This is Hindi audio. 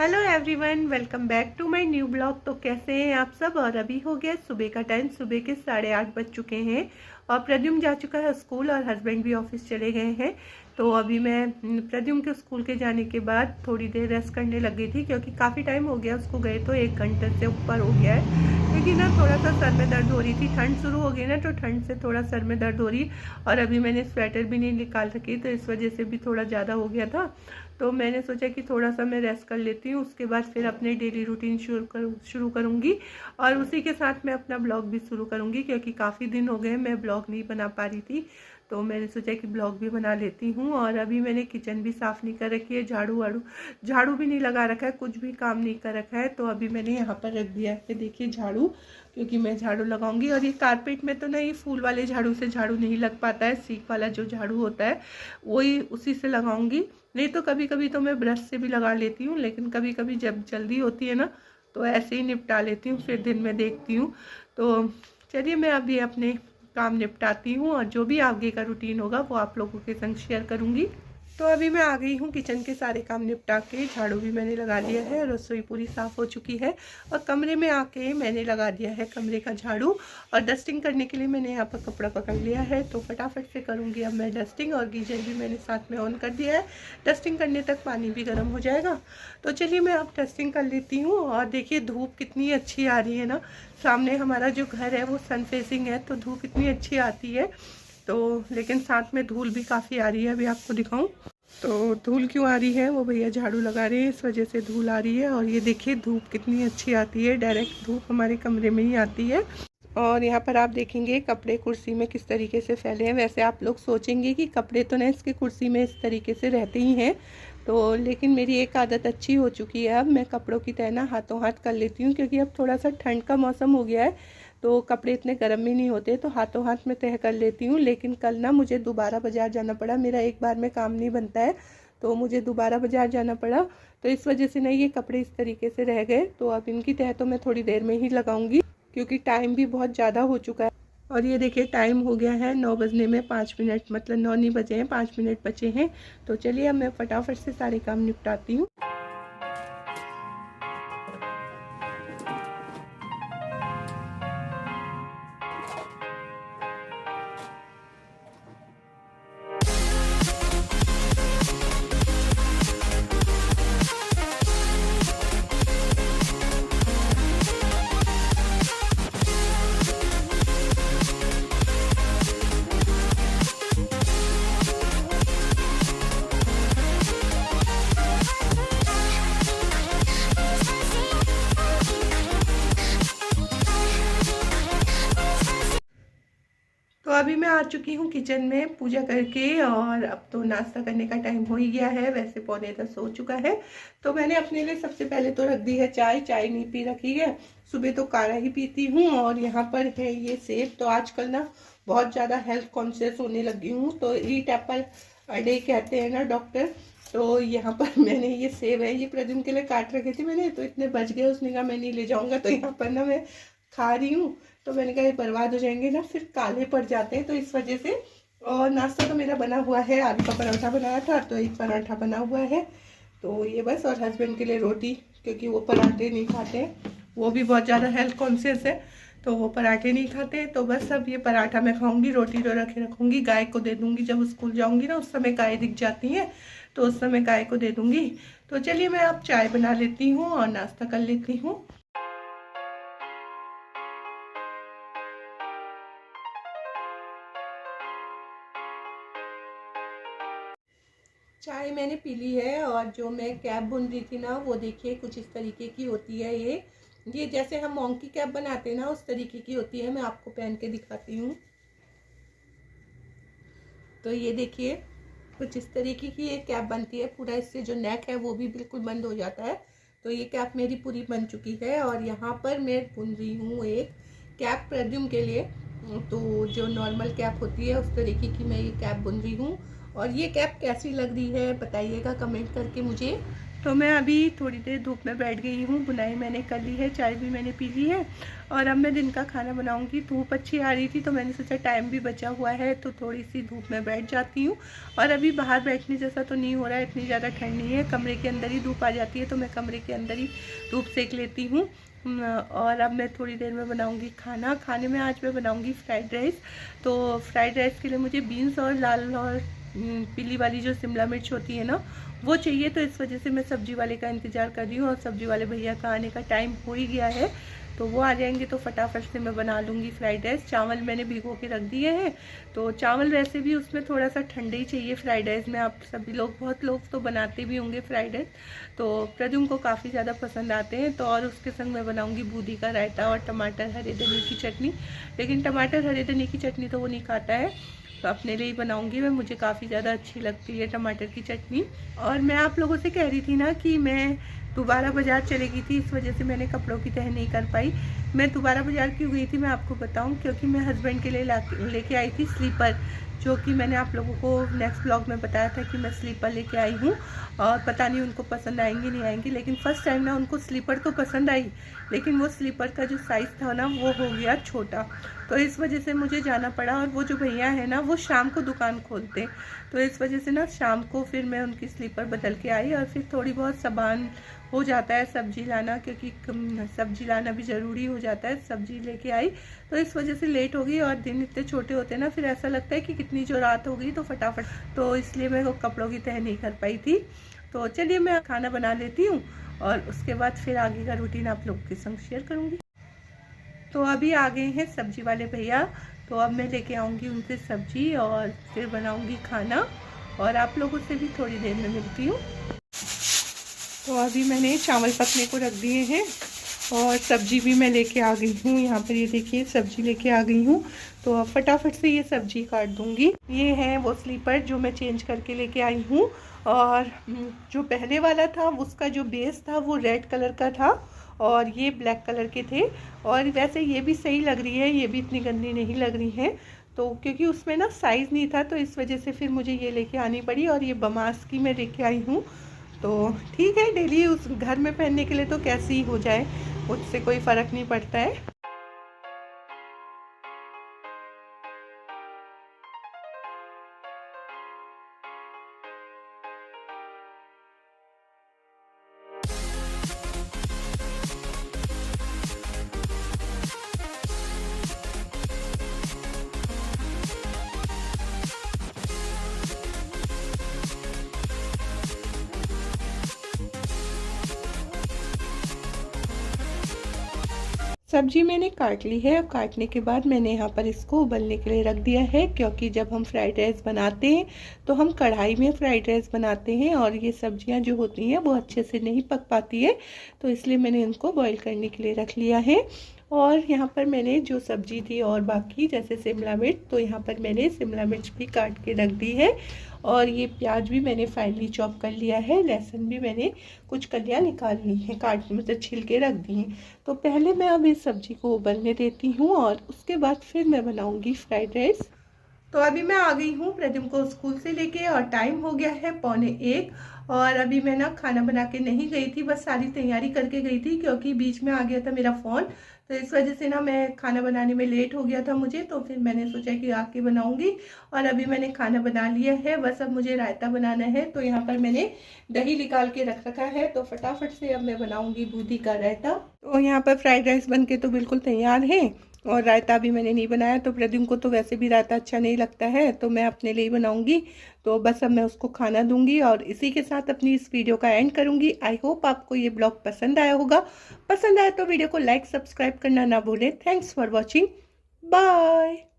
Hello everyone, welcome back to my new blog. तो कैसे हैं आप सब। और अभी हो गया सुबह का टाइम, सुबह के 8:30 बज चुके हैं और प्रद्युम्न जा चुका है स्कूल और हस्बैंड भी ऑफिस चले गए हैं। तो अभी मैं प्रद्युम्न के स्कूल के जाने के बाद थोड़ी देर रेस्ट करने लग गई थी, क्योंकि काफ़ी टाइम हो गया उसको गए, तो 1 घंटे से ऊपर हो गया है। क्योंकि ना थोड़ा सा सर में दर्द हो रही थी, ठंड शुरू हो गई ना, तो ठंड से थोड़ा सर में दर्द हो रही। और अभी मैंने स्वेटर भी नहीं निकाल सकी, तो इस वजह से भी थोड़ा ज़्यादा हो गया था। तो मैंने सोचा कि थोड़ा सा मैं रेस्ट कर लेती हूँ, उसके बाद फिर अपने डेली रूटीन शुरू करूँगी। और उसी के साथ मैं अपना ब्लॉग भी शुरू करूँगी, क्योंकि काफ़ी दिन हो गए मैं ब्लॉग नहीं बना पा रही थी। तो मैंने सोचा कि ब्लॉग भी बना लेती हूँ। और अभी मैंने किचन भी साफ़ नहीं कर रखी है, झाड़ू भी नहीं लगा रखा है, कुछ भी काम नहीं कर रखा है। तो अभी मैंने यहाँ पर रख दिया है, देखिए झाड़ू, क्योंकि मैं झाड़ू लगाऊंगी। और ये कारपेट में तो नहीं, फूल वाले झाड़ू से झाड़ू नहीं लग पाता है, सीख वाला जो झाड़ू होता है वही उसी से लगाऊंगी। नहीं तो कभी कभी तो मैं ब्रश से भी लगा लेती हूँ, लेकिन कभी कभी जब जल्दी होती है ना तो ऐसे ही निपटा लेती हूँ, फिर दिन में देखती हूँ। तो चलिए मैं अभी अपने काम निपटाती हूँ और जो भी आगे का रूटीन होगा वो आप लोगों के संग शेयर करूँगी। तो अभी मैं आ गई हूँ किचन के सारे काम निपटा के, झाड़ू भी मैंने लगा लिया है, रसोई पूरी साफ़ हो चुकी है। और कमरे में आके मैंने लगा दिया है कमरे का झाड़ू। और डस्टिंग करने के लिए मैंने यहाँ पर कपड़ा पकड़ लिया है, तो फटाफट से करूँगी अब मैं डस्टिंग। और गीजर भी मैंने साथ में ऑन कर दिया है, डस्टिंग करने तक पानी भी गर्म हो जाएगा। तो चलिए मैं अब डस्टिंग कर लेती हूँ। और देखिए धूप कितनी अच्छी आ रही है ना, सामने हमारा जो घर है वो सन फेसिंग है, तो धूप इतनी अच्छी आती है। तो लेकिन साथ में धूल भी काफ़ी आ रही है, अभी आपको दिखाऊं। तो धूल क्यों आ रही है, वो भैया झाड़ू लगा रहे हैं, इस वजह से धूल आ रही है। और ये देखिए धूप कितनी अच्छी आती है, डायरेक्ट धूप हमारे कमरे में ही आती है। और यहाँ पर आप देखेंगे कपड़े कुर्सी में किस तरीके से फैले हैं। वैसे आप लोग सोचेंगे कि कपड़े तो ना इसके कुर्सी में इस तरीके से रहते ही हैं, तो लेकिन मेरी एक आदत अच्छी हो चुकी है, अब मैं कपड़ों की तह ना हाथों हाथ कर लेती हूँ। क्योंकि अब थोड़ा सा ठंड का मौसम हो गया है, तो कपड़े इतने गर्म भी नहीं होते, तो हाथों हाथ में तह कर लेती हूँ। लेकिन कल ना मुझे दोबारा बाज़ार जाना पड़ा, मेरा एक बार में काम नहीं बनता है, तो मुझे दोबारा बाज़ार जाना पड़ा। तो इस वजह से ना ये कपड़े इस तरीके से रह गए। तो अब इनकी तह तो मैं थोड़ी देर में ही लगाऊंगी, क्योंकि टाइम भी बहुत ज़्यादा हो चुका है। और ये देखिए टाइम हो गया है 9 बजने में 5 मिनट, मतलब 9 नहीं बजे हैं, 5 मिनट बचे हैं। तो चलिए अब मैं फटाफट से सारे काम निपटाती हूँ। तो अभी मैं आ चुकी हूँ किचन में पूजा करके, और अब तो नाश्ता करने का टाइम हो ही गया है, वैसे 9:45 हो चुका है। तो मैंने अपने लिए सबसे पहले तो रख दी है चाय, चाय नहीं पी रखी है, सुबह तो काढ़ा ही पीती हूँ। और यहाँ पर है ये सेब, तो आजकल ना बहुत ज़्यादा हेल्थ कॉन्शियस होने लगी हूँ, तो ईट एप्पल अ डे कहते हैं ना डॉक्टर। तो यहाँ पर मैंने ये सेब है, ये प्रद्युम्न के लिए काट रखे थे मैंने, तो इतने बच गए, उसने कहा मैं नहीं ले जाऊँगा। तो यहाँ पर ना मैं खा रही हूँ, तो मैंने कहा ये बर्बाद हो जाएंगे ना, फिर काले पड़ जाते हैं, तो इस वजह से। और नाश्ता तो मेरा बना हुआ है, आलू का पराठा बनाया था, तो एक पराठा बना हुआ है, तो ये बस। और हस्बैंड के लिए रोटी, क्योंकि वो पराठे नहीं खाते हैं, वो भी बहुत ज़्यादा हेल्थ कॉन्शियस है, तो वो पराठे नहीं खाते। तो बस अब ये पराठा मैं खाऊंगी, रोटी तो रखे रखूँगी, गाय को दे दूँगी, जब स्कूल जाऊँगी ना उस समय गाय दिख जाती हैं, तो उस समय गाय को दे दूँगी। तो चलिए मैं अब चाय बना लेती हूँ और नाश्ता कर लेती हूँ। चाय मैंने पी ली है, और जो मैं कैप बुन रही थी ना, वो देखिए कुछ इस तरीके की होती है। ये जैसे हम मोंग की कैप बनाते हैं ना, उस तरीके की होती है। मैं आपको पहन के दिखाती हूँ। तो ये देखिए कुछ इस तरीके की ये कैप बनती है, पूरा इससे जो नेक है वो भी बिल्कुल बंद हो जाता है। तो ये कैप मेरी पूरी बन चुकी है। और यहाँ पर मैं बुन रही हूँ एक कैप प्रद्युम्न के लिए, तो जो नॉर्मल कैप होती है उस तरीके की मैं ये कैप बुन रही हूँ। और ये कैप कैसी लग रही है बताइएगा कमेंट करके मुझे। तो मैं अभी थोड़ी देर धूप में बैठ गई हूँ, बुनाई मैंने कर ली है, चाय भी मैंने पी ली है और अब मैं दिन का खाना बनाऊँगी। धूप अच्छी आ रही थी तो मैंने सोचा टाइम भी बचा हुआ है तो थोड़ी सी धूप में बैठ जाती हूँ। और अभी बाहर बैठने जैसा तो नहीं हो रहा है, इतनी ज़्यादा ठंड नहीं है, कमरे के अंदर ही धूप आ जाती है तो मैं कमरे के अंदर ही धूप सेक लेती हूँ। और अब मैं थोड़ी देर में बनाऊंगी खाना। खाने में आज मैं बनाऊंगी फ्राइड राइस। तो फ्राइड राइस के लिए मुझे बीन्स और लाल और पीली वाली जो शिमला मिर्च होती है ना वो चाहिए, तो इस वजह से मैं सब्जी वाले का इंतज़ार कर रही हूँ और सब्जी वाले भैया का आने का टाइम हो ही गया है, तो वो आ जाएंगे तो फटाफट से मैं बना लूँगी फ्राइड राइस। चावल मैंने भिगो के रख दिए हैं, तो चावल वैसे भी उसमें थोड़ा सा ठंडे ही चाहिए फ्राइड राइस में। आप सभी लोग, बहुत लोग तो बनाते भी होंगे फ्राइड राइस, तो प्रद्युम्न को काफ़ी ज़्यादा पसंद आते हैं। तो और उसके संग मैं बनाऊँगी बूंदी का रायता और टमाटर हरे धनिए की चटनी, लेकिन टमाटर हरे धनिए की चटनी तो वो नहीं खाता है, तो अपने लिए ही बनाऊंगी मैं। मुझे काफ़ी ज़्यादा अच्छी लगती है टमाटर की चटनी। और मैं आप लोगों से कह रही थी ना कि मैं दोबारा बाज़ार चली गई थी, इस वजह से मैंने कपड़ों की तह नहीं कर पाई। मैं दोबारा बाज़ार क्यों गई थी मैं आपको बताऊं, क्योंकि मैं हस्बैंड के लिए लेके आई थी स्लीपर, जो कि मैंने आप लोगों को नेक्स्ट ब्लॉग में बताया था कि मैं स्लीपर लेके आई हूँ और पता नहीं उनको पसंद आएंगे नहीं आएंगे। लेकिन फ़र्स्ट टाइम ना उनको स्लीपर तो पसंद आई, लेकिन वो स्लीपर का जो साइज़ था ना वो हो गया छोटा, तो इस वजह से मुझे जाना पड़ा। और वो जो भैया है ना वो शाम को दुकान खोलते, तो इस वजह से ना शाम को फिर मैं उनकी स्लीपर बदल के आई। और फिर थोड़ी बहुत सामान हो जाता है सब्जी लाना, क्योंकि सब्जी लाना भी ज़रूरी हो जाता है, सब्जी लेके आई तो इस वजह से लेट हो गई। और दिन इतने छोटे होते हैं ना, फिर ऐसा लगता है कि कितनी जो रात हो गई, तो फटाफट, तो इसलिए मैं वो कपड़ों की तह नहीं कर पाई थी। तो चलिए मैं खाना बना लेती हूँ और उसके बाद फिर आगे का रूटीन आप लोग के संग शेयर करूँगी। तो अभी आ गए हैं सब्जी वाले भैया, तो अब मैं लेके आऊँगी उनसे सब्जी और फिर बनाऊँगी खाना और आप लोगों से भी थोड़ी देर में मिलती हूँ। तो अभी मैंने चावल पकने को रख दिए हैं और सब्जी भी मैं लेके आ गई हूँ। यहाँ पर ये देखिए सब्जी लेके आ गई हूँ, तो अब फटाफट से ये सब्जी काट दूँगी। ये है वो स्लीपर जो मैं चेंज करके लेके आई हूँ, और जो पहले वाला था उसका जो बेस था वो रेड कलर का था और ये ब्लैक कलर के थे। और वैसे ये भी सही लग रही है, ये भी इतनी गंदी नहीं लग रही है, तो क्योंकि उसमें ना साइज़ नहीं था तो इस वजह से फिर मुझे ये लेके आनी पड़ी। और ये बमास की मैं लेके आई हूँ, तो ठीक है, डेली उस घर में पहनने के लिए तो कैसी ही हो जाए, उससे कोई फ़र्क नहीं पड़ता है। सब्जी मैंने काट ली है। काटने के बाद मैंने यहाँ पर इसको उबलने के लिए रख दिया है, क्योंकि जब हम फ्राइड राइस बनाते हैं तो हम कढ़ाई में फ्राइड राइस बनाते हैं और ये सब्जियाँ जो होती हैं वो अच्छे से नहीं पक पाती है, तो इसलिए मैंने इनको बॉईल करने के लिए रख लिया है। और यहाँ पर मैंने जो सब्जी थी और बाकी जैसे शिमला मिर्च, तो यहाँ पर मैंने शिमला मिर्च भी काट के रख दी है और ये प्याज भी मैंने फाइनली चॉप कर लिया है। लहसुन भी मैंने कुछ कलियाँ निकाल ली हैं, काट मतलब छिल के रख दी हैं। तो पहले मैं अब इस सब्जी को उबलने देती हूँ और उसके बाद फिर मैं बनाऊँगी फ्राइड राइस। तो अभी मैं आ गई हूँ प्रद्युम्न को स्कूल से लेके और टाइम हो गया है 12:45। और अभी मैं ना खाना बना के नहीं गई थी, बस सारी तैयारी करके गई थी, क्योंकि बीच में आ गया था मेरा फ़ोन, तो इस वजह से ना मैं खाना बनाने में लेट हो गया था मुझे, तो फिर मैंने सोचा कि आके बनाऊंगी। और अभी मैंने खाना बना लिया है, बस अब मुझे रायता बनाना है। तो यहाँ पर मैंने दही निकाल के रख रखा है, तो फटाफट से अब मैं बनाऊंगी बूंदी का रायता। तो यहाँ पर फ्राइड राइस बन के तो बिल्कुल तैयार है और रायता भी मैंने नहीं बनाया, तो प्रद्युम्न को तो वैसे भी रायता अच्छा नहीं लगता है, तो मैं अपने लिए ही बनाऊंगी। तो बस अब मैं उसको खाना दूंगी और इसी के साथ अपनी इस वीडियो का एंड करूंगी। आई होप आपको ये ब्लॉग पसंद आया होगा। पसंद आया तो वीडियो को लाइक सब्सक्राइब करना ना भूलें। Thanks for watching, bye.